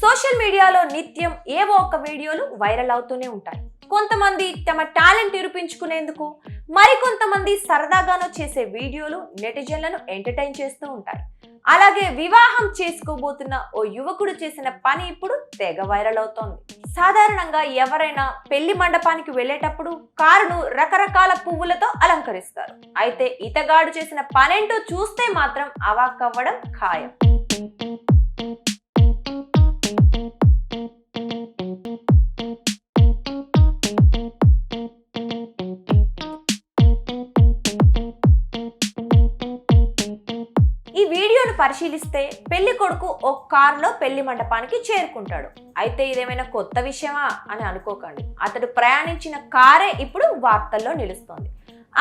Social మీడియాలో నిత్యం ఏవో ఒక వీడియోలు వైరల్ అవుతూనే ఉంటాయి. కొంతమంది తమ టాలెంట్ నిరూపించుకునేందుకు, మరికొంతమంది సరదాగానో చేసే వీడియోలు నెటిజన్లను ఎంటర్టైన్ చేస్తూ ఉంటాయి. అలాగే వివాహం చేసుకోబోతున్న ఓ యువకుడు చేసిన పని ఇప్పుడు తెగ వైరల్ అవుతోంది. సాధారణంగా ఎవరైనా పెళ్లి మండపానికి వెళ్ళేటప్పుడు కారును రకరకాల పువ్వులతో అలంకరిస్తారు. అయితే ఇతగాడు చేసిన పనేంటో చూస్తే మాత్రం అవాక్కవ్వడం ఖాయం. ఈ వీడియోను పరిశీలిస్తే పెళ్లి కొడుకు ఒక కారులో పెళ్లి మండపానికి చేరుకుంటాడు. అయితే ఇదేమైనా కొత్త విషయమా అని అనుకోకండి. అతడు ప్రయాణించిన కారే ఇప్పుడు వార్తల్లో నిలుస్తోంది.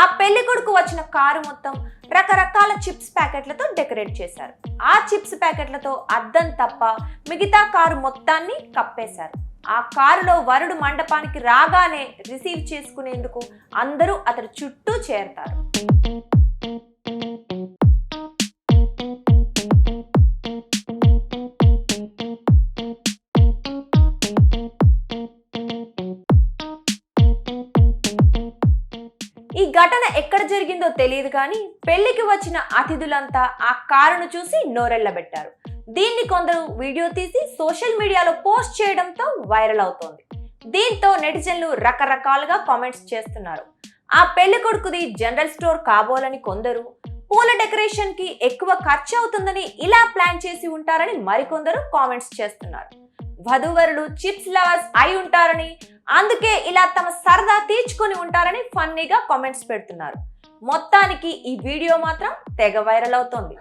ఆ పెళ్లి కొడుకు వచ్చిన కారు మొత్తం రకరకాల చిప్స్ ప్యాకెట్లతో డెకరేట్ చేశారు. ఆ చిప్స్ ప్యాకెట్లతో అద్దం తప్ప మిగతా కారు మొత్తాన్ని కప్పేశారు. ఆ కారులో వరుడు మండపానికి రాగానే రిసీవ్ చేసుకునేందుకు అందరూ అతడి చుట్టూ చేరతారు. ఈ ఘటన ఎక్కడ జరిగిందో తెలియదు కానీ పెళ్లికి వచ్చిన అతిథులంతా ఆ కారును చూసి నోరెళ్లబెట్టారు. దీన్ని కొందరు వీడియో తీసి సోషల్ మీడియాలో పోస్ట్ చేయడంతో వైరల్ అవుతోంది. దీంతో నెటిజన్లు రకరకాలుగా కామెంట్స్ చేస్తున్నారు. ఆ పెళ్లి కొడుకుది జనరల్ స్టోర్ కాబోలని కొందరు, పూల డెకరేషన్ కి ఎక్కువ ఖర్చు అవుతుందని ఇలా ప్లాన్ చేసి ఉంటారని మరికొందరు కామెంట్స్ చేస్తున్నారు. వధూవరులు చిప్స్ లవర్స్ అయి ఉంటారని, అందుకే ఇలా తమ సరదా తీర్చుకొని ఉంటారని ఫన్నీగా కామెంట్స్ పెడుతున్నారు. మొత్తానికి ఈ వీడియో మాత్రం తెగ వైరల్ అవుతోంది.